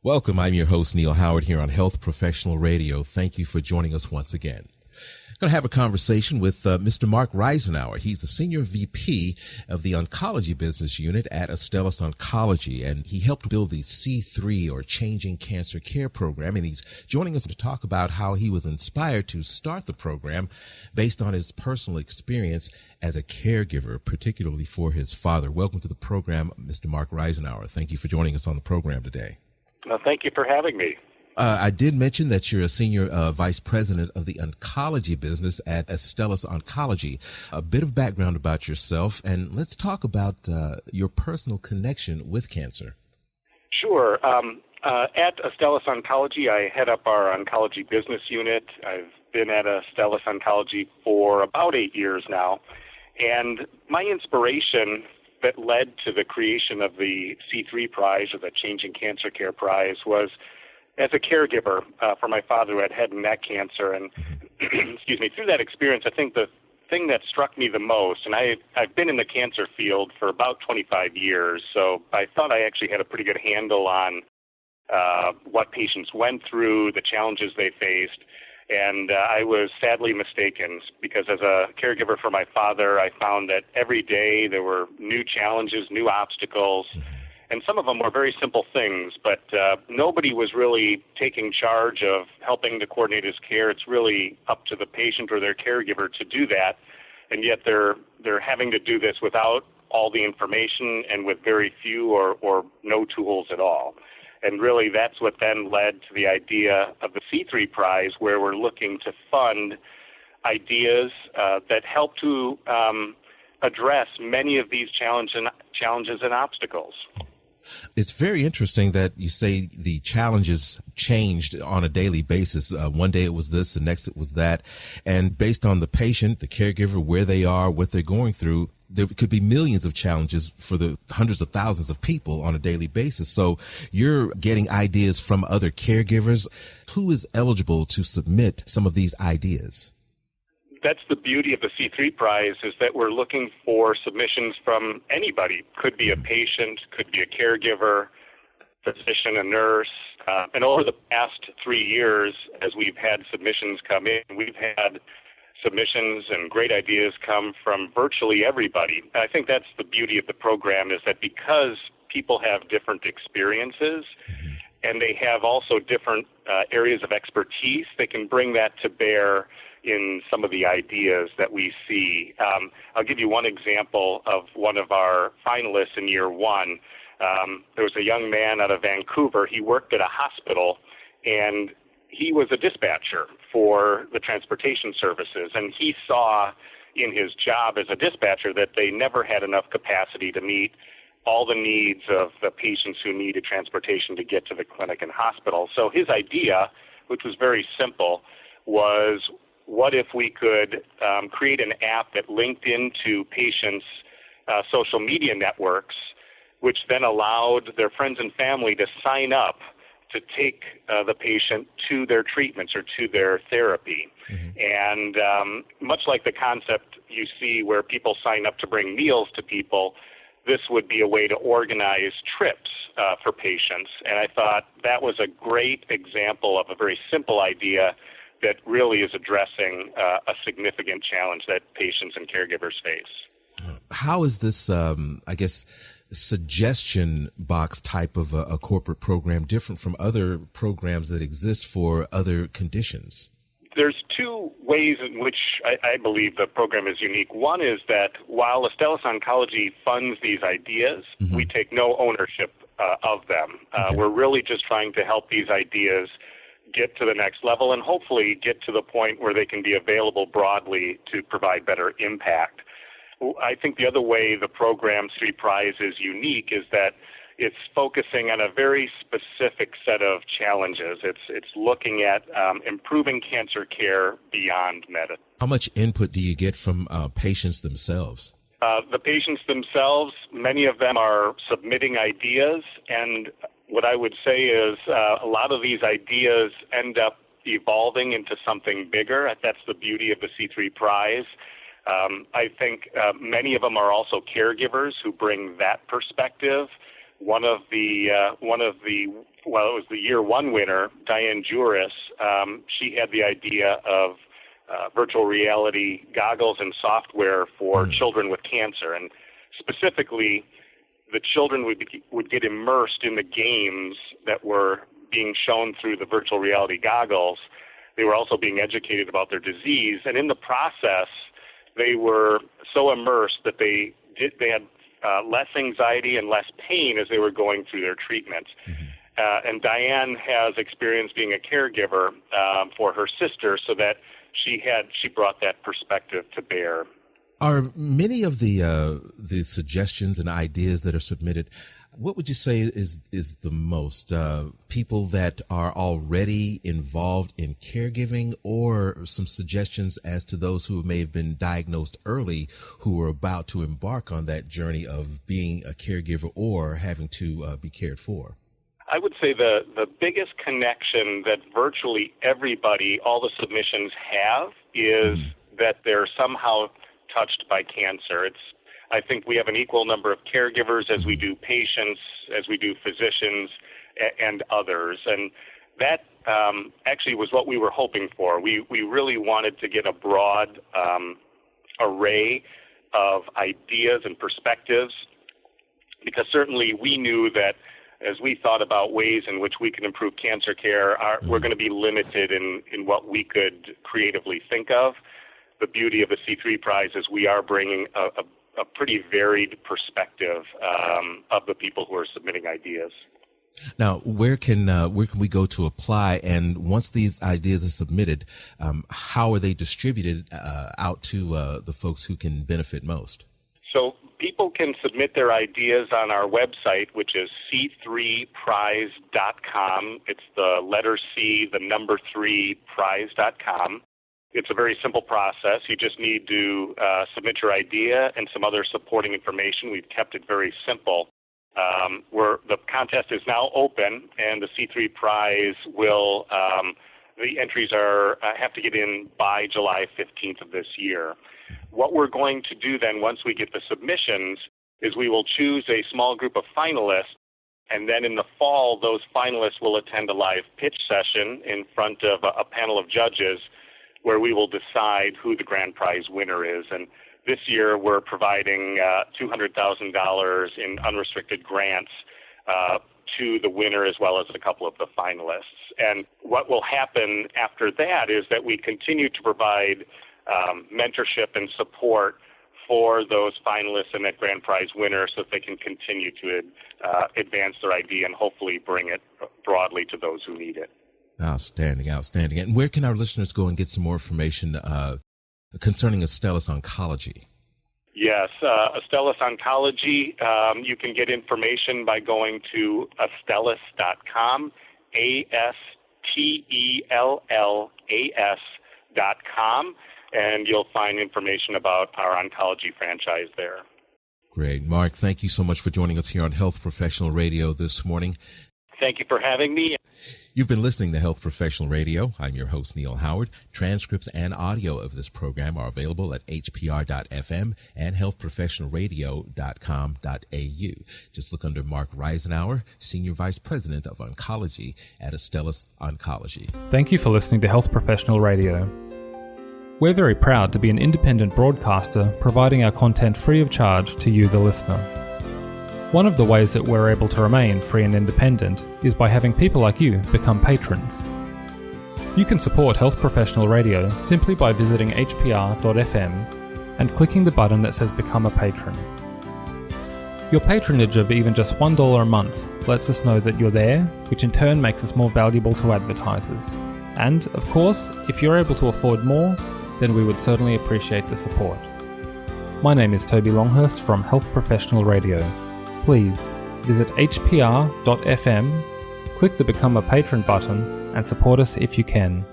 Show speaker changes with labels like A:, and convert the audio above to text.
A: Welcome. I'm your host, Neil Howard, here on Health Professional Radio. Thank you for joining us once again. I'm going to have a conversation with Mr. Mark Reisenauer. He's the Senior VP of the Oncology Business Unit at Astellas Oncology, and he helped build the C3, or Changing Cancer Care program, and he's joining us to talk about how he was inspired to start the program based on his personal experience as a caregiver, particularly for his father. Welcome to the program, Mr. Mark Reisenauer. Thank you for joining us on the program today.
B: Thank you for having me.
A: I did mention that you're a senior vice president of the oncology business at Astellas Oncology. A bit of background about yourself, and let's talk about your personal connection with cancer.
B: Sure. At Astellas Oncology, I head up our oncology business unit. I've been at Astellas Oncology for about 8 years now, and my inspiration that led to the creation of the C3 Prize, or the Changing Cancer Care Prize, was as a caregiver for my father who had head and neck cancer. And excuse me, through that experience, I think the thing that struck me the most, and I've been in the cancer field for about 25 years, so I thought I actually had a pretty good handle on what patients went through, the challenges they faced. And I was sadly mistaken, because as a caregiver for my father, I found that every day there were new challenges, new obstacles, and some of them were very simple things, but nobody was really taking charge of helping to coordinate his care. It's really up to the patient or their caregiver to do that, and yet they're having to do this without all the information and with very few or no tools at all. And really, that's what then led to the idea of the C3 Prize, where we're looking to fund ideas that help to address many of these challenges and obstacles.
A: It's very interesting that you say the challenges changed on a daily basis. One day it was this, the next it was that. And based on the patient, the caregiver, where they are, what they're going through, there could be millions of challenges for the hundreds of thousands of people on a daily basis. So you're getting ideas from other caregivers. Who is eligible to submit some of these ideas?
B: That's the beauty of the C3 Prize, is that we're looking for submissions from anybody. Could be a patient, could be a caregiver, physician, a nurse. And over the past 3 years, as we've had submissions come in, we've had submissions and great ideas come from virtually everybody. I think that's the beauty of the program, is that because people have different experiences and they have also different areas of expertise, they can bring that to bear in some of the ideas that we see. I'll give you one example of one of our finalists in year one. There was a young man out of Vancouver. He worked at a hospital, and he was a dispatcher for the transportation services, and he saw in his job as a dispatcher that they never had enough capacity to meet all the needs of the patients who needed transportation to get to the clinic and hospital. So his idea, which was very simple, was, what if we could create an app that linked into patients' social media networks, which then allowed their friends and family to sign up to take the patient to their treatments or to their therapy. And much like the concept you see where people sign up to bring meals to people, this would be a way to organize trips for patients. And I thought that was a great example of a very simple idea that really is addressing a significant challenge that patients and caregivers face.
A: How is this, suggestion box type of a corporate program different from other programs that exist for other conditions?
B: There's two ways in which I believe the program is unique. One is that while Astellas Oncology funds these ideas, we take no ownership of them. We're really just trying to help these ideas get to the next level and hopefully get to the point where they can be available broadly to provide better impact. I think the other way the program C3 Prize is unique is that it's focusing on a very specific set of challenges. It's looking at improving cancer care beyond medicine.
A: How much input do you get from patients themselves?
B: The patients themselves, many of them are submitting ideas, and what I would say is a lot of these ideas end up evolving into something bigger. That's the beauty of the C3 Prize. I think many of them are also caregivers who bring that perspective. it was the year one winner, Diane Juris. She had the idea of virtual reality goggles and software for children with cancer, and specifically, the children would get immersed in the games that were being shown through the virtual reality goggles. They were also being educated about their disease, and in the process, they were so immersed that they had less anxiety and less pain as they were going through their treatment. And Diane has experience being a caregiver for her sister, so that she brought that perspective to bear.
A: Are many of the suggestions and ideas that are submitted, what would you say is the most people that are already involved in caregiving, or some suggestions as to those who may have been diagnosed early who are about to embark on that journey of being a caregiver or having to be cared for?
B: I would say the biggest connection that virtually everybody, all the submissions have, is that they're somehow touched by cancer. I think we have an equal number of caregivers as we do patients, as we do physicians, and others. And that actually was what we were hoping for. We really wanted to get a broad array of ideas and perspectives, because certainly we knew that as we thought about ways in which we can improve cancer care, we're going to be limited in what we could creatively think of. The beauty of the C3 Prize is we are bringing a pretty varied perspective of the people who are submitting ideas.
A: Now, where can we go to apply? And once these ideas are submitted, how are they distributed out to the folks who can benefit most?
B: So people can submit their ideas on our website, which is c3prize.com. It's the letter C, the number 3, prize.com. It's a very simple process. You just need to submit your idea and some other supporting information. We've kept it very simple. The contest is now open, and the C3 Prize will, the entries have to get in by July 15th of this year. What we're going to do then, once we get the submissions, is we will choose a small group of finalists, and then in the fall, those finalists will attend a live pitch session in front of a panel of judges, where we will decide who the grand prize winner is. And this year, we're providing $200,000 in unrestricted grants to the winner as well as a couple of the finalists. And what will happen after that is that we continue to provide mentorship and support for those finalists and that grand prize winner, so that they can continue to advance their idea and hopefully bring it broadly to those who need it.
A: Outstanding. And where can our listeners go and get some more information concerning Astellas Oncology?
B: Yes, Astellas Oncology, you can get information by going to astellas.com, ASTELLAS.com, and you'll find information about our oncology franchise there.
A: Great. Mark, thank you so much for joining us here on Health Professional Radio this morning.
B: Thank you for having me.
A: You've been listening to Health Professional Radio. I'm your host, Neil Howard. Transcripts and audio of this program are available at hpr.fm and healthprofessionalradio.com.au. Just look under Mark Reisenauer, Senior Vice President of Oncology at Astellas Oncology.
C: Thank you for listening to Health Professional Radio. We're very proud to be an independent broadcaster providing our content free of charge to you, the listener. One of the ways that we're able to remain free and independent is by having people like you become patrons. You can support Health Professional Radio simply by visiting hpr.fm and clicking the button that says Become a Patron. Your patronage of even just $1 a month lets us know that you're there, which in turn makes us more valuable to advertisers. And, of course, if you're able to afford more, then we would certainly appreciate the support. My name is Toby Longhurst from Health Professional Radio. Please visit hpr.fm, click the Become a Patron button, and support us if you can.